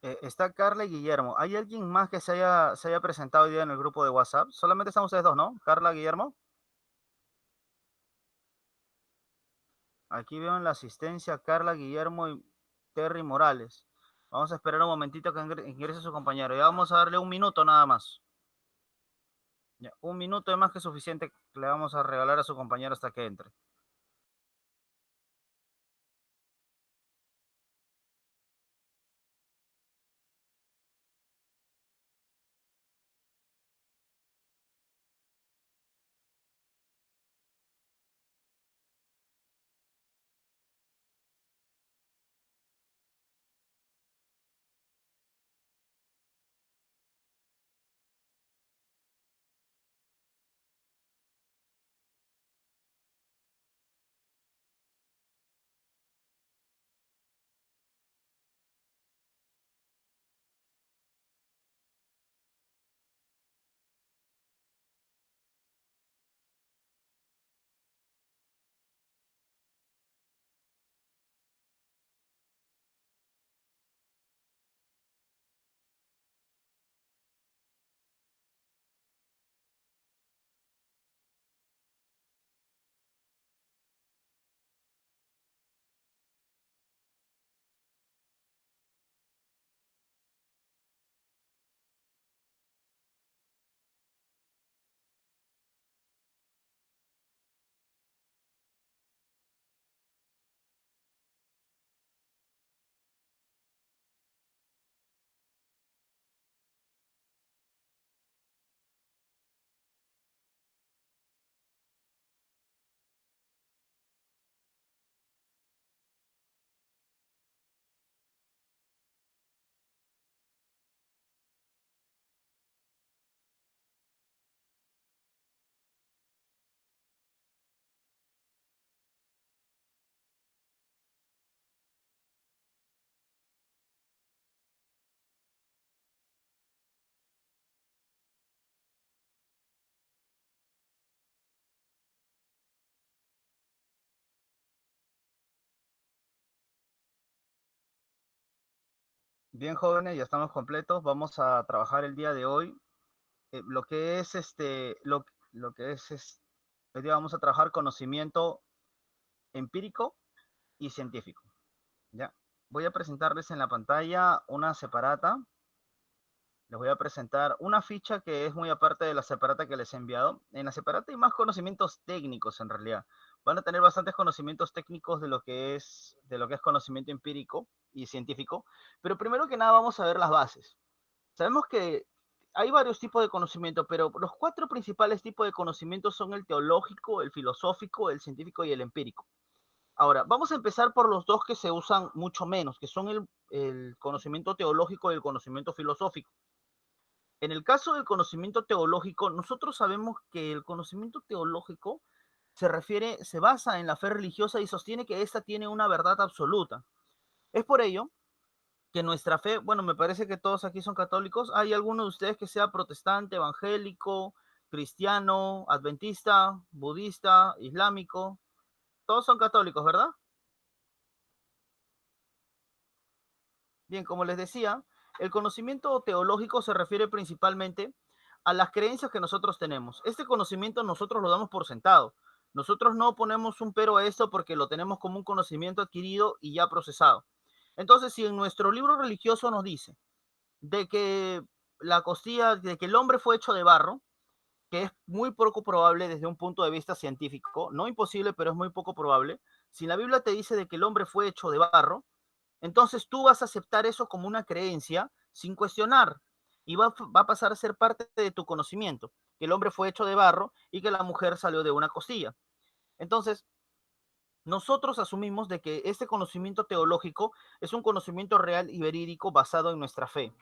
Está Carla y Guillermo. ¿Hay alguien más que se haya presentado hoy día en el grupo de WhatsApp? Solamente están ustedes dos, ¿no? Carla, Guillermo. Aquí veo en la asistencia Carla, Guillermo y Terry Morales. Vamos a esperar un momentito que ingrese su compañero. Ya vamos a darle un minuto nada más. Ya, un minuto es más que suficiente que le vamos a regalar a su compañero hasta que entre. Bien, jóvenes, ya estamos completos. Vamos a trabajar el día de hoy. Lo que es lo que hoy día vamos a trabajar conocimiento empírico y científico. Ya. Voy a presentarles en la pantalla una separata. Les voy a presentar una ficha que es muy aparte de la separata que les he enviado. En la separata hay más conocimientos técnicos en realidad. Van a tener bastantes conocimientos técnicos de lo que es conocimiento empírico y científico. Pero primero que nada vamos a ver las bases. Sabemos que hay varios tipos de conocimiento, pero los cuatro principales tipos de conocimiento son el teológico, el filosófico, el científico y el empírico. Ahora, vamos a empezar por los dos que se usan mucho menos, que son el conocimiento teológico y el conocimiento filosófico. En el caso del conocimiento teológico, nosotros sabemos que el conocimiento teológico se basa en la fe religiosa y sostiene que ésta tiene una verdad absoluta. Es por ello que nuestra fe, bueno, me parece que todos aquí son católicos. ¿Hay alguno de ustedes que sea protestante, evangélico, cristiano, adventista, budista, islámico? Todos son católicos, ¿verdad? Bien, como les decía, el conocimiento teológico se refiere principalmente a las creencias que nosotros tenemos. Este conocimiento nosotros lo damos por sentado. Nosotros no ponemos un pero a esto porque lo tenemos como un conocimiento adquirido y ya procesado. Entonces, si en nuestro libro religioso nos dice de que de que el hombre fue hecho de barro, que es muy poco probable desde un punto de vista científico, no imposible, pero es muy poco probable. Si la Biblia te dice de que el hombre fue hecho de barro, entonces tú vas a aceptar eso como una creencia sin cuestionar y va a pasar a ser parte de tu conocimiento, que el hombre fue hecho de barro y que la mujer salió de una costilla. Entonces, nosotros asumimos de que este conocimiento teológico es un conocimiento real y verídico basado en nuestra fe.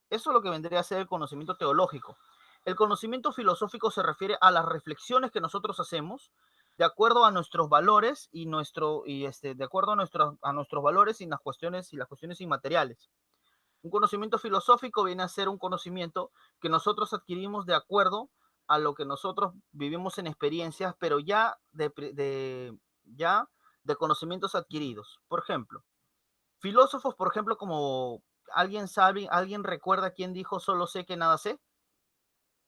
Eso es lo que vendría a ser el conocimiento teológico. El conocimiento filosófico se refiere a las reflexiones que nosotros hacemos de acuerdo a nuestros valores de acuerdo a nuestros valores y las cuestiones inmateriales. Un conocimiento filosófico viene a ser un conocimiento que nosotros adquirimos de acuerdo a lo que nosotros vivimos en experiencias, pero ya de conocimientos adquiridos. Por ejemplo, filósofos, por ejemplo, como ¿Alguien sabe, alguien recuerda quién dijo solo sé que nada sé?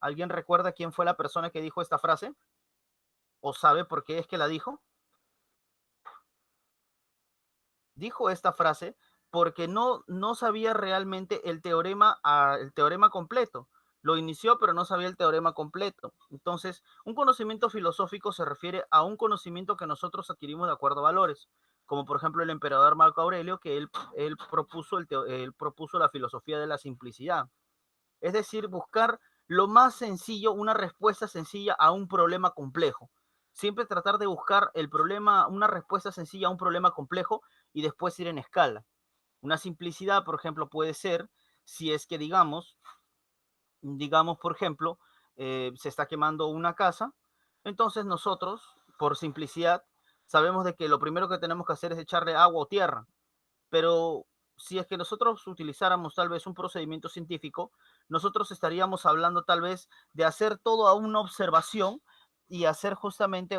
¿Alguien recuerda quién fue la persona que dijo esta frase? ¿O sabe por qué es que la dijo? Dijo esta frase porque no sabía realmente el teorema completo. Lo inició, pero no sabía el teorema completo. Entonces, un conocimiento filosófico se refiere a un conocimiento que nosotros adquirimos de acuerdo a valores, como por ejemplo el emperador Marco Aurelio, que él propuso la filosofía de la simplicidad. Es decir, buscar lo más sencillo, una respuesta sencilla a un problema complejo. Siempre tratar de buscar el problema, una respuesta sencilla a un problema complejo y después ir en escala. Una simplicidad, por ejemplo, puede ser si es que digamos, por ejemplo, se está quemando una casa, entonces nosotros, por simplicidad, sabemos de que lo primero que tenemos que hacer es echarle agua o tierra, pero si es que nosotros utilizáramos tal vez un procedimiento científico, nosotros estaríamos hablando tal vez de hacer toda una observación y hacer justamente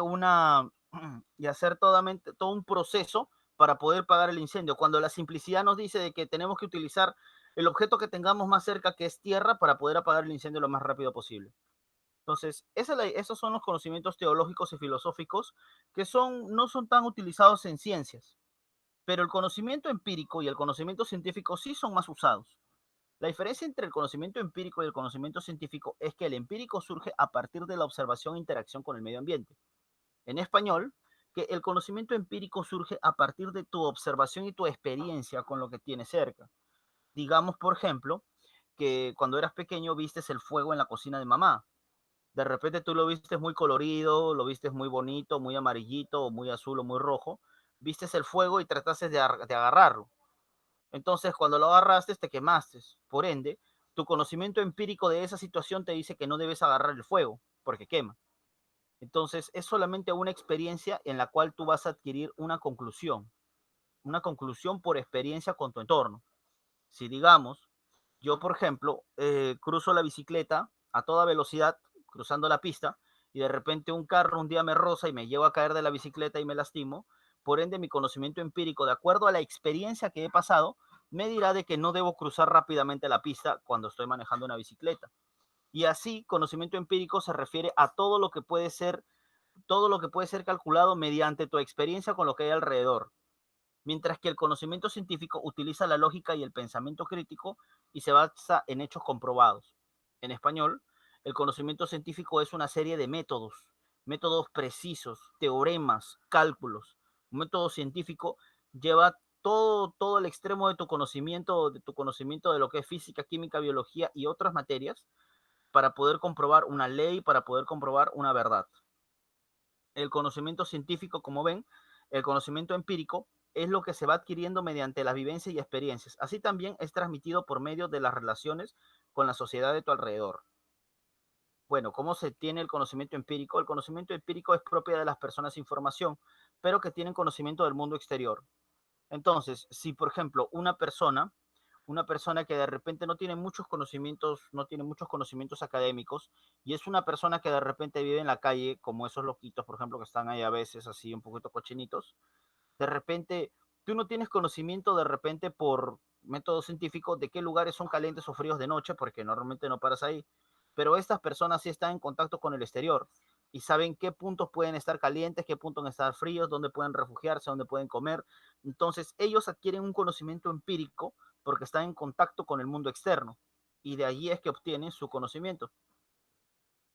y hacer todo un proceso para poder pagar el incendio, cuando la simplicidad nos dice de que tenemos que utilizar el objeto que tengamos más cerca, que es tierra, para poder apagar el incendio lo más rápido posible. Entonces, esos son los conocimientos teológicos y filosóficos que no son tan utilizados en ciencias, pero el conocimiento empírico y el conocimiento científico sí son más usados. La diferencia entre el conocimiento empírico y el conocimiento científico es que el empírico surge a partir de la observación e interacción con el medio ambiente. En español, que el conocimiento empírico surge a partir de tu observación y tu experiencia con lo que tienes cerca. Digamos, por ejemplo, que cuando eras pequeño vistes el fuego en la cocina de mamá. De repente tú lo vistes muy colorido, lo vistes muy bonito, muy amarillito, o muy azul o muy rojo. Vistes el fuego y trataste de agarrarlo. Entonces, cuando lo agarraste, te quemaste. Por ende, tu conocimiento empírico de esa situación te dice que no debes agarrar el fuego, porque quema. Entonces, es solamente una experiencia en la cual tú vas a adquirir una conclusión por experiencia con tu entorno. Si digamos, yo por ejemplo, cruzo la bicicleta a toda velocidad, cruzando la pista, y de repente un carro un día me roza y me llevo a caer de la bicicleta y me lastimo, por ende mi conocimiento empírico, de acuerdo a la experiencia que he pasado, me dirá de que no debo cruzar rápidamente la pista cuando estoy manejando una bicicleta. Y así, conocimiento empírico se refiere a todo lo que puede ser calculado mediante tu experiencia con lo que hay alrededor, mientras que el conocimiento científico utiliza la lógica y el pensamiento crítico y se basa en hechos comprobados. En español, el conocimiento científico es una serie de métodos precisos, teoremas, cálculos. Un método científico lleva todo el extremo de tu conocimiento de lo que es física, química, biología y otras materias para poder comprobar una ley, para poder comprobar una verdad. El conocimiento científico, como ven, el conocimiento empírico es lo que se va adquiriendo mediante las vivencias y experiencias. Así también es transmitido por medio de las relaciones con la sociedad de tu alrededor. Bueno, ¿cómo se tiene el conocimiento empírico? El conocimiento empírico es propia de las personas sin formación, pero que tienen conocimiento del mundo exterior. Entonces, si por ejemplo una persona que de repente no tiene muchos conocimientos académicos, y es una persona que de repente vive en la calle, como esos loquitos, por ejemplo, que están ahí a veces así un poquito cochinitos, de repente tú no tienes conocimiento de repente por método científico de qué lugares son calientes o fríos de noche, porque normalmente no paras ahí, pero estas personas sí están en contacto con el exterior y saben qué puntos pueden estar calientes, qué puntos estar fríos, dónde pueden refugiarse, dónde pueden comer. Entonces ellos adquieren un conocimiento empírico porque están en contacto con el mundo externo y de allí es que obtienen su conocimiento.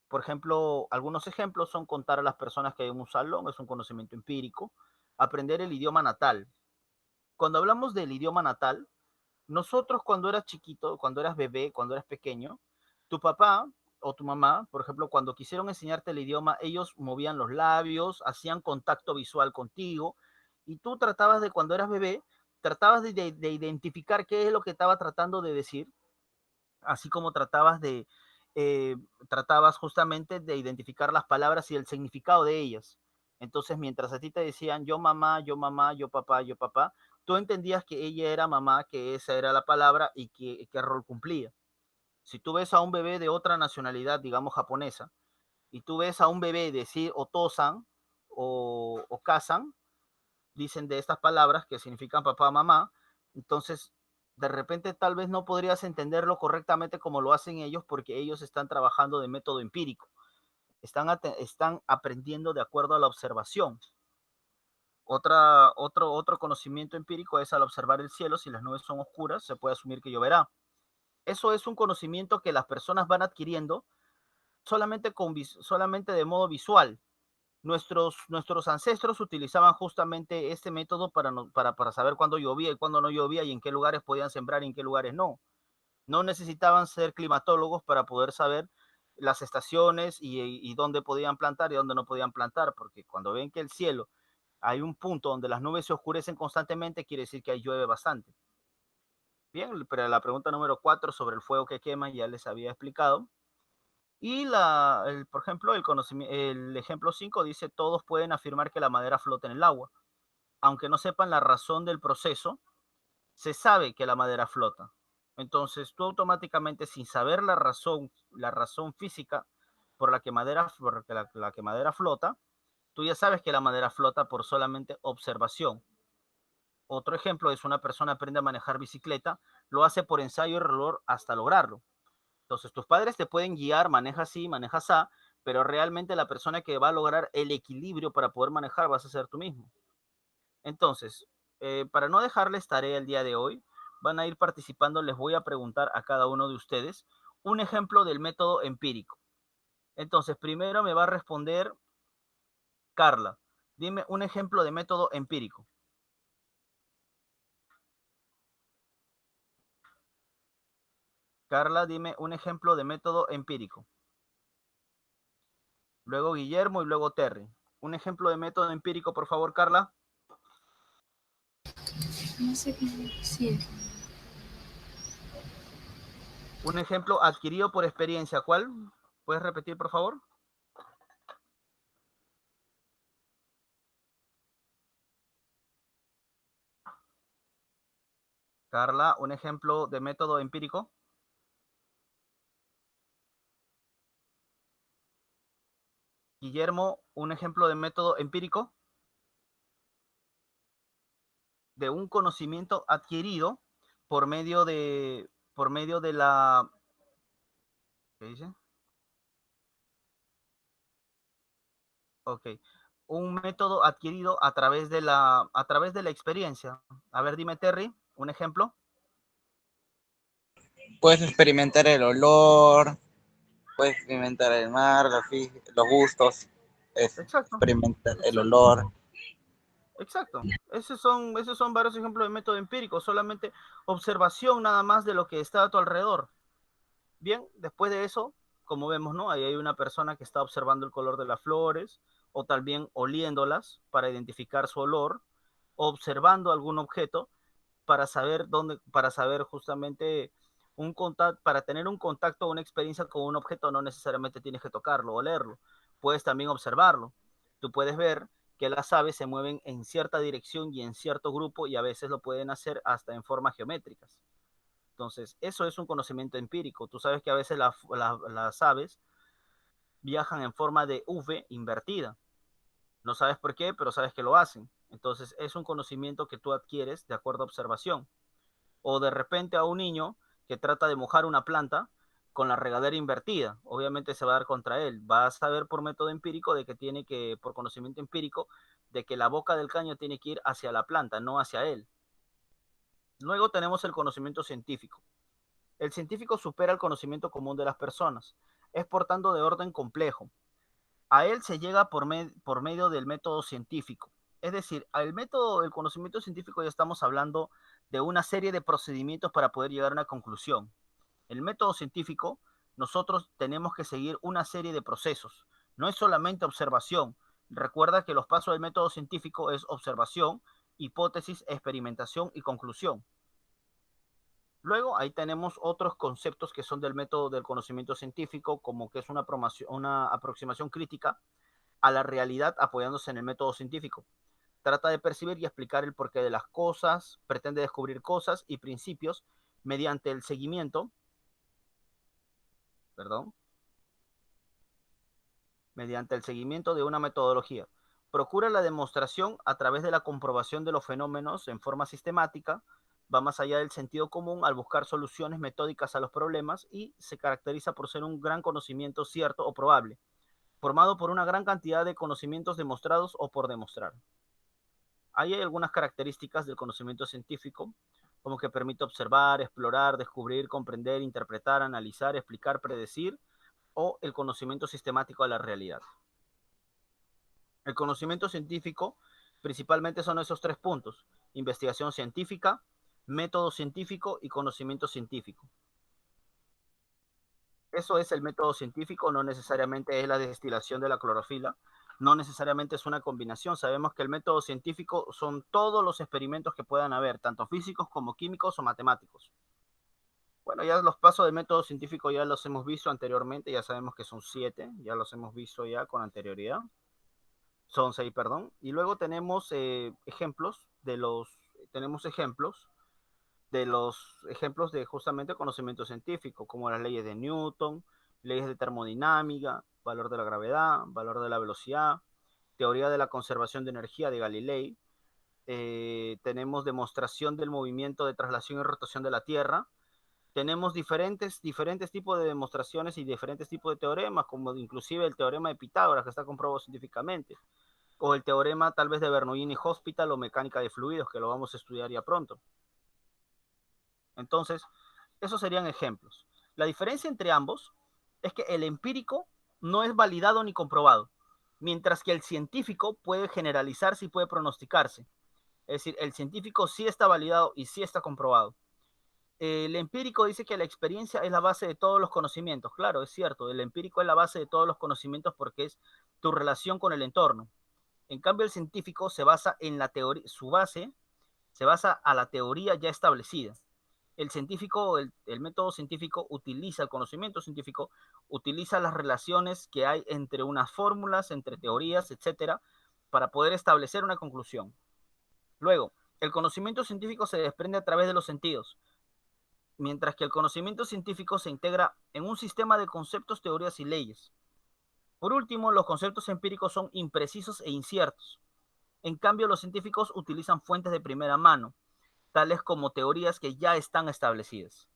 Por ejemplo, algunos ejemplos son contar a las personas que hay en un salón, es un conocimiento empírico. Aprender el idioma natal. Cuando hablamos del idioma natal, nosotros cuando eras chiquito, cuando eras bebé, cuando eras pequeño, tu papá o tu mamá, por ejemplo, cuando quisieron enseñarte el idioma, ellos movían los labios, hacían contacto visual contigo, y tú tratabas de, cuando eras bebé, tratabas de identificar qué es lo que estaba tratando de decir, así como eh, tratabas justamente de identificar las palabras y el significado de ellas. Entonces, mientras a ti te decían yo mamá, yo papá, tú entendías que ella era mamá, que esa era la palabra y qué rol cumplía. Si tú ves a un bebé de otra nacionalidad, digamos japonesa, y tú ves a un bebé decir otosan o kasan, dicen de estas palabras que significan papá, mamá, entonces de repente tal vez no podrías entenderlo correctamente como lo hacen ellos porque ellos están trabajando de método empírico, están aprendiendo de acuerdo a la observación. Otro conocimiento empírico es al observar el cielo, si las nubes son oscuras, se puede asumir que lloverá. Eso es un conocimiento que las personas van adquiriendo solamente de modo visual. Nuestros ancestros utilizaban justamente este método para saber cuándo llovía y cuándo no llovía y en qué lugares podían sembrar y en qué lugares no. No necesitaban ser climatólogos para poder saber las estaciones y dónde podían plantar y dónde no podían plantar, porque cuando ven que el cielo hay un punto donde las nubes se oscurecen constantemente, quiere decir que ahí llueve bastante. Bien, pero la pregunta número 4 sobre el fuego que quema ya les había explicado. Y por ejemplo, el ejemplo 5 dice, todos pueden afirmar que la madera flota en el agua. Aunque no sepan la razón del proceso, se sabe que la madera flota. Entonces, tú automáticamente, sin saber la razón física por la que madera flota, tú ya sabes que la madera flota por solamente observación. Otro ejemplo es una persona aprende a manejar bicicleta, lo hace por ensayo y error hasta lograrlo. Entonces, tus padres te pueden guiar, maneja así, maneja así, pero realmente la persona que va a lograr el equilibrio para poder manejar vas a ser tú mismo. Entonces, para no dejarles tarea el día de hoy, van a ir participando, les voy a preguntar a cada uno de ustedes un ejemplo del método empírico. Entonces, primero me va a responder Carla. Dime un ejemplo de método empírico. Carla, dime un ejemplo de método empírico. Luego Guillermo y luego Terry. Un ejemplo de método empírico, por favor, Carla. No sé qué decir. Un ejemplo adquirido por experiencia. ¿Cuál? ¿Puedes repetir, por favor? Carla, un ejemplo de método empírico. Guillermo, un ejemplo de método empírico de un conocimiento adquirido por medio de la, ¿qué dice? Ok. Un método adquirido a través de la experiencia. A ver, dime, Terry, un ejemplo. Puedes experimentar el olor, puedes experimentar el mar, los gustos, Exacto, experimentar el exacto, olor. exacto. Esos son varios ejemplos de método empírico, solamente observación nada más de lo que está a tu alrededor. Bien, después de eso, como vemos, ¿no? Ahí hay una persona que está observando el color de las flores, o también oliéndolas para identificar su olor, observando algún objeto para saber justamente para tener un contacto o una experiencia con un objeto, no necesariamente tienes que tocarlo o leerlo, puedes también observarlo. Tú puedes ver que las aves se mueven en cierta dirección y en cierto grupo y a veces lo pueden hacer hasta en formas geométricas. Entonces, eso es un conocimiento empírico. Tú sabes que a veces las aves viajan en forma de V invertida. No sabes por qué, pero sabes que lo hacen. Entonces, es un conocimiento que tú adquieres de acuerdo a observación. O de repente a un niño que trata de mojar una planta con la regadera invertida. Obviamente se va a dar contra él. Va a saber por método empírico por conocimiento empírico, de que la boca del caño tiene que ir hacia la planta, no hacia él. Luego tenemos el conocimiento científico. El científico supera el conocimiento común de las personas. Es por tanto de orden complejo. A él se llega por medio del método científico. Es decir, el conocimiento científico ya estamos hablando de una serie de procedimientos para poder llegar a una conclusión. El método científico, nosotros tenemos que seguir una serie de procesos. No es solamente observación. Recuerda que los pasos del método científico es observación, hipótesis, experimentación y conclusión. Luego ahí tenemos otros conceptos que son del método del conocimiento científico, como que es una aproximación crítica a la realidad apoyándose en el método científico. Trata de percibir y explicar el porqué de las cosas, pretende descubrir cosas y principios mediante el seguimiento, perdón, mediante el seguimiento de una metodología. Procura la demostración a través de la comprobación de los fenómenos en forma sistemática, va más allá del sentido común al buscar soluciones metódicas a los problemas y se caracteriza por ser un gran conocimiento cierto o probable, formado por una gran cantidad de conocimientos demostrados o por demostrar. Ahí hay algunas características del conocimiento científico, como que permite observar, explorar, descubrir, comprender, interpretar, analizar, explicar, predecir, o el conocimiento sistemático de la realidad. El conocimiento científico principalmente son esos tres puntos: investigación científica, método científico y conocimiento científico. Eso es el método científico, no necesariamente es la destilación de la clorofila, no necesariamente es una combinación. Sabemos que el método científico son todos los experimentos que puedan haber, tanto físicos como químicos o matemáticos. Bueno, ya los pasos del método científico ya los hemos visto anteriormente, ya sabemos que son 7, ya los hemos visto ya con anterioridad. Son 6, perdón. Y luego tenemos ejemplos de justamente conocimiento científico, como las leyes de Newton, leyes de termodinámica, valor de la gravedad, valor de la velocidad, teoría de la conservación de energía de Galilei. Tenemos demostración del movimiento de traslación y rotación de la Tierra. Tenemos diferentes tipos de demostraciones y diferentes tipos de teoremas, como inclusive el teorema de Pitágoras, que está comprobado científicamente, o el teorema tal vez de Bernoulli-Hospital o mecánica de fluidos, que lo vamos a estudiar ya pronto. Entonces, esos serían ejemplos. La diferencia entre ambos es que el empírico no es validado ni comprobado, mientras que el científico puede generalizarse y puede pronosticarse. Es decir, el científico sí está validado y sí está comprobado. El empírico dice que la experiencia es la base de todos los conocimientos. Claro, es cierto, el empírico es la base de todos los conocimientos porque es tu relación con el entorno. En cambio, el científico se basa en la teoría, su base se basa a la teoría ya establecida. El científico, el método científico utiliza el conocimiento científico, utiliza las relaciones que hay entre unas fórmulas, entre teorías, etcétera, para poder establecer una conclusión. Luego, el conocimiento científico se desprende a través de los sentidos, mientras que el conocimiento científico se integra en un sistema de conceptos, teorías y leyes. Por último, los conceptos empíricos son imprecisos e inciertos. En cambio, los científicos utilizan fuentes de primera mano, tales como teorías que ya están establecidas.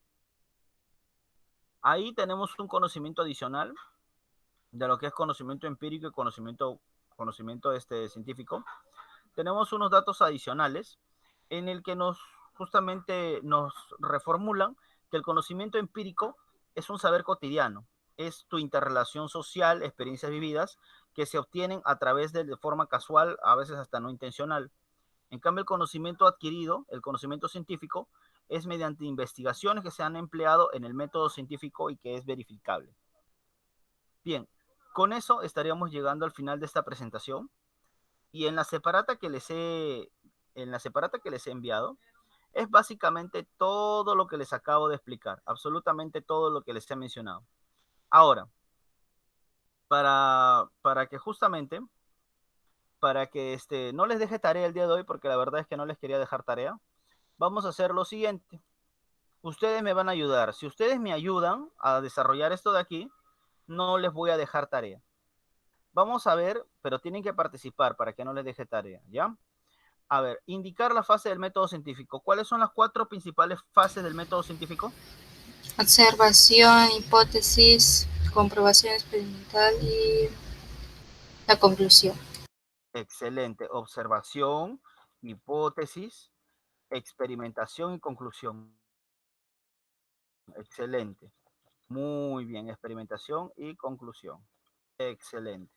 Ahí tenemos un conocimiento adicional de lo que es conocimiento empírico y conocimiento científico. Tenemos unos datos adicionales en el que justamente nos reformulan que el conocimiento empírico es un saber cotidiano, es tu interrelación social, experiencias vividas que se obtienen a través de forma casual, a veces hasta no intencional. En cambio, el conocimiento adquirido, el conocimiento científico, es mediante investigaciones que se han empleado en el método científico y que es verificable. Bien, con eso estaríamos llegando al final de esta presentación. Y en la separata que les he enviado, es básicamente todo lo que les acabo de explicar, absolutamente todo lo que les he mencionado. Ahora, para que justamente, para que no les deje tarea el día de hoy, porque la verdad es que no les quería dejar tarea, vamos a hacer lo siguiente. Ustedes me van a ayudar. Si ustedes me ayudan a desarrollar esto de aquí, no les voy a dejar tarea. Vamos a ver, pero tienen que participar para que no les deje tarea, ¿ya? A ver, indicar la fase del método científico. ¿Cuáles son las 4 principales fases del método científico? Observación, hipótesis, comprobación experimental y la conclusión. Excelente. Observación, hipótesis, experimentación y conclusión. Excelente. Muy bien. Experimentación y conclusión. Excelente.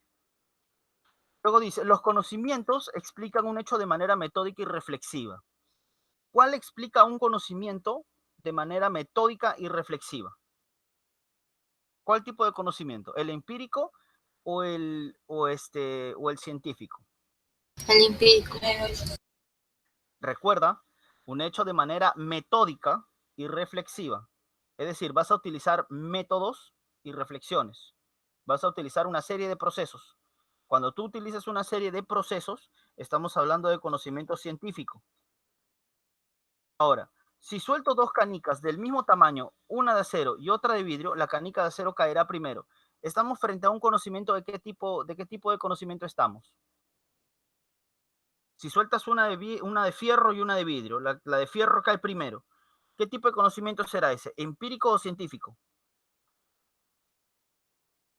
Luego dice, los conocimientos explican un hecho de manera metódica y reflexiva. ¿Cuál explica un conocimiento de manera metódica y reflexiva? ¿Cuál tipo de conocimiento? ¿El empírico o el científico? El empírico. Recuerda, un hecho de manera metódica y reflexiva. Es decir, vas a utilizar métodos y reflexiones. Vas a utilizar una serie de procesos. Cuando tú utilizas una serie de procesos, estamos hablando de conocimiento científico. Ahora, si suelto 2 canicas del mismo tamaño, una de acero y otra de vidrio, la canica de acero caerá primero. Estamos frente a un conocimiento de qué tipo de conocimiento estamos. Si sueltas una de fierro y una de vidrio, la de fierro cae primero. ¿Qué tipo de conocimiento será ese? ¿Empírico o científico?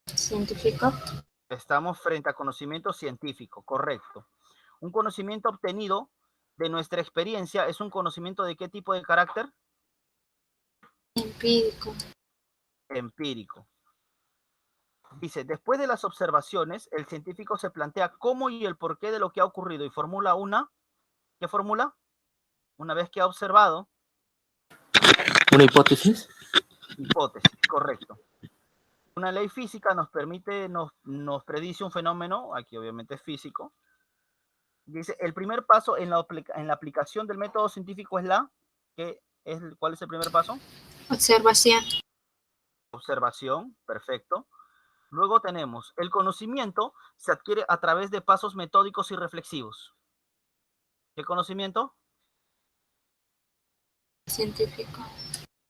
Científico. Estamos frente a conocimiento científico, correcto. Un conocimiento obtenido de nuestra experiencia es un conocimiento de qué tipo de carácter? Empírico. Empírico. Dice, después de las observaciones, el científico se plantea cómo y el porqué de lo que ha ocurrido y formula una, ¿qué formula? Una vez que ha observado. ¿Una hipótesis? Hipótesis, correcto. Una ley física nos permite, nos predice un fenómeno, aquí obviamente es físico. Dice, el primer paso en la aplicación del método científico es ¿cuál es el primer paso? Observación. Observación, perfecto. Luego tenemos, el conocimiento se adquiere a través de pasos metódicos y reflexivos. ¿Qué conocimiento? Científico.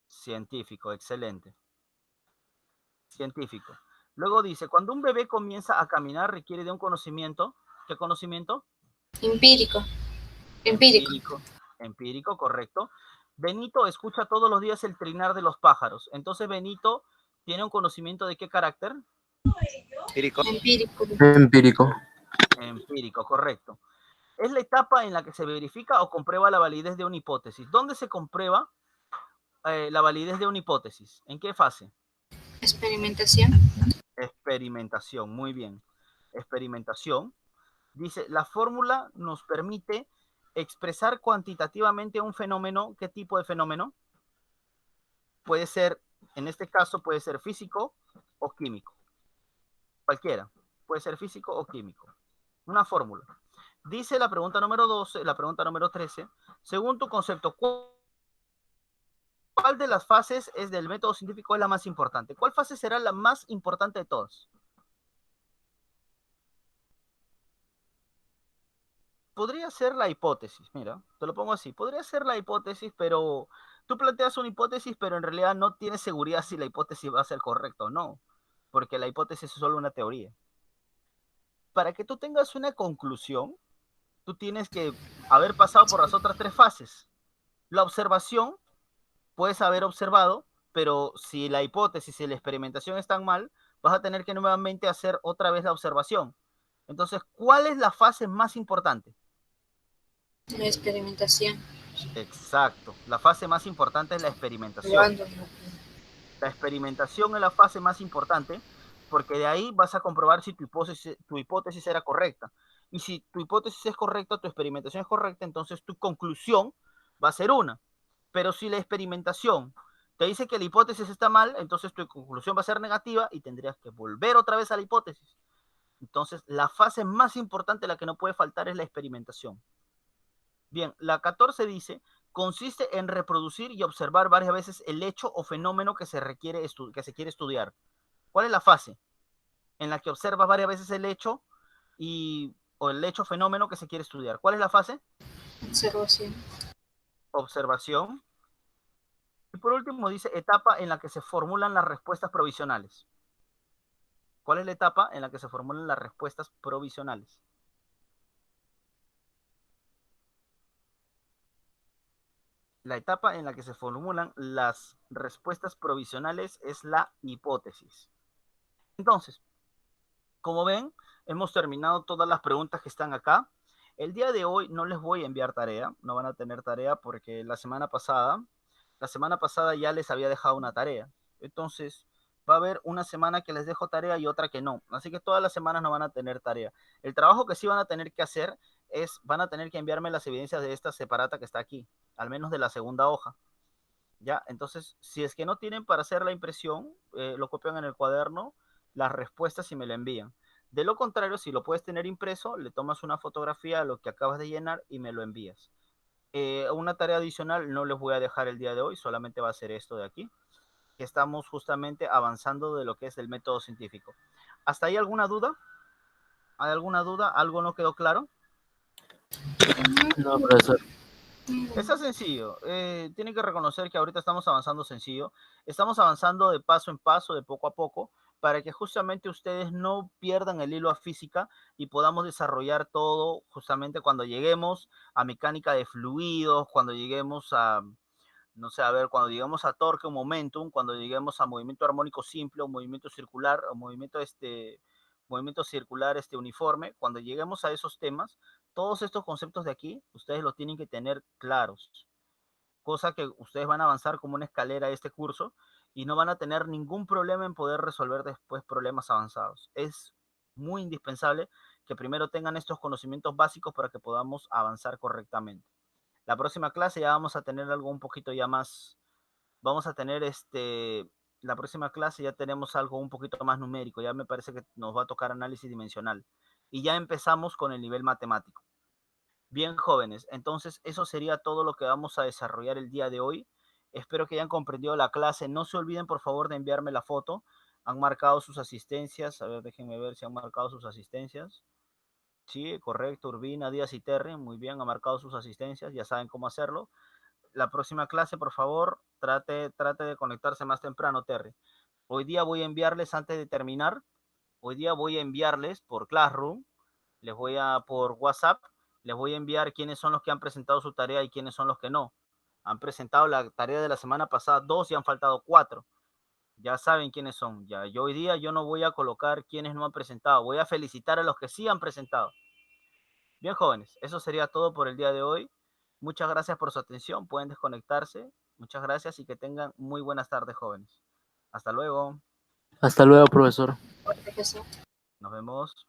Científico, excelente. Científico. Luego dice, cuando un bebé comienza a caminar requiere de un conocimiento. ¿Qué conocimiento? Empírico. Empírico, correcto. Benito escucha todos los días el trinar de los pájaros. Entonces Benito tiene un conocimiento de qué carácter? Empírico. Empírico, correcto. Es la etapa en la que se verifica o comprueba la validez de una hipótesis. ¿Dónde se comprueba la validez de una hipótesis? ¿En qué fase? Experimentación. Experimentación, muy bien. Experimentación. Dice, la fórmula nos permite expresar cuantitativamente un fenómeno. ¿Qué tipo de fenómeno? Puede ser, en este caso, puede ser físico o químico. Cualquiera. Puede ser físico o químico. Una fórmula. Dice la pregunta número 12, la pregunta número 13. Según tu concepto, ¿cuál de las fases del método científico es la más importante? ¿Cuál fase será la más importante de todas? Podría ser la hipótesis, mira, te lo pongo así. Podría ser la hipótesis, pero tú planteas una hipótesis, pero en realidad no tienes seguridad si la hipótesis va a ser correcta o no, porque la hipótesis es solo una teoría. Para que tú tengas una conclusión, tú tienes que haber pasado por las otras tres fases. La observación, puedes haber observado, pero si la hipótesis y la experimentación están mal, vas a tener que nuevamente hacer otra vez la observación. Entonces, ¿cuál es la fase más importante? La experimentación. Exacto. La fase más importante es la experimentación. La experimentación es la fase más importante porque de ahí vas a comprobar si tu hipótesis era correcta. Y si tu hipótesis es correcta, tu experimentación es correcta, entonces tu conclusión va a ser una. Pero si la experimentación te dice que la hipótesis está mal, entonces tu conclusión va a ser negativa y tendrías que volver otra vez a la hipótesis. Entonces, la fase más importante, la que no puede faltar, es la experimentación. Bien, la 14 dice, consiste en reproducir y observar varias veces el hecho o fenómeno que se quiere estudiar. ¿Cuál es la fase? En la que observas varias veces el hecho o el hecho fenómeno que se quiere estudiar. ¿Cuál es la fase? Observación. Observación. Y por último dice, etapa en la que se formulan las respuestas provisionales. ¿Cuál es la etapa en la que se formulan las respuestas provisionales? La etapa en la que se formulan las respuestas provisionales es la hipótesis. Entonces, como ven, hemos terminado todas las preguntas que están acá. El día de hoy no les voy a enviar tarea, no van a tener tarea porque la semana pasada ya les había dejado una tarea. Entonces, va a haber una semana que les dejo tarea y otra que no. Así que todas las semanas no van a tener tarea. El trabajo que sí van a tener que hacer van a tener que enviarme las evidencias de esta separata que está aquí, al menos de la segunda hoja. ¿Ya? Entonces, si es que no tienen para hacer la impresión, lo copian en el cuaderno, las respuestas y me la envían. De lo contrario, si lo puedes tener impreso, le tomas una fotografía a lo que acabas de llenar y me lo envías. Una tarea adicional no les voy a dejar el día de hoy, solamente va a ser esto de aquí, que estamos justamente avanzando de lo que es el método científico. ¿Hasta ahí alguna duda? ¿Hay alguna duda? ¿Algo no quedó claro? No, profesor. Está sencillo. Tienen que reconocer que ahorita estamos avanzando sencillo. Estamos avanzando de paso en paso, de poco a poco, para que justamente ustedes no pierdan el hilo a física y podamos desarrollar todo justamente cuando lleguemos a mecánica de fluidos, cuando lleguemos a, no sé, a ver, cuando lleguemos a torque o momentum, cuando lleguemos a movimiento armónico simple o movimiento circular o movimiento circular uniforme, cuando lleguemos a esos temas, todos estos conceptos de aquí, ustedes los tienen que tener claros, cosa que ustedes van a avanzar como una escalera este curso y no van a tener ningún problema en poder resolver después problemas avanzados. Es muy indispensable que primero tengan estos conocimientos básicos para que podamos avanzar correctamente. La próxima clase ya vamos a tener algo un poquito ya más, vamos a tener la próxima clase ya tenemos algo un poquito más numérico, ya me parece que nos va a tocar análisis dimensional. Y ya empezamos con el nivel matemático. Bien, jóvenes, entonces eso sería todo lo que vamos a desarrollar el día de hoy. Espero que hayan comprendido la clase. No se olviden, por favor, de enviarme la foto. Han marcado sus asistencias. A ver, déjenme ver si han marcado sus asistencias. Sí, correcto, Urbina, Díaz y Terry. Muy bien, han marcado sus asistencias. Ya saben cómo hacerlo. La próxima clase, por favor, trate de conectarse más temprano, Terry. Hoy día voy a enviarles, antes de terminar, hoy día voy a enviarles por Classroom, por WhatsApp, les voy a enviar quiénes son los que han presentado su tarea y quiénes son los que no. Han presentado la tarea de la semana pasada 2 y han faltado 4. Ya saben quiénes son. Ya, yo hoy día yo no voy a colocar quienes no han presentado. Voy a felicitar a los que sí han presentado. Bien, jóvenes, eso sería todo por el día de hoy. Muchas gracias por su atención. Pueden desconectarse. Muchas gracias y que tengan muy buenas tardes, jóvenes. Hasta luego. Hasta luego, profesor. Profesor. Nos vemos.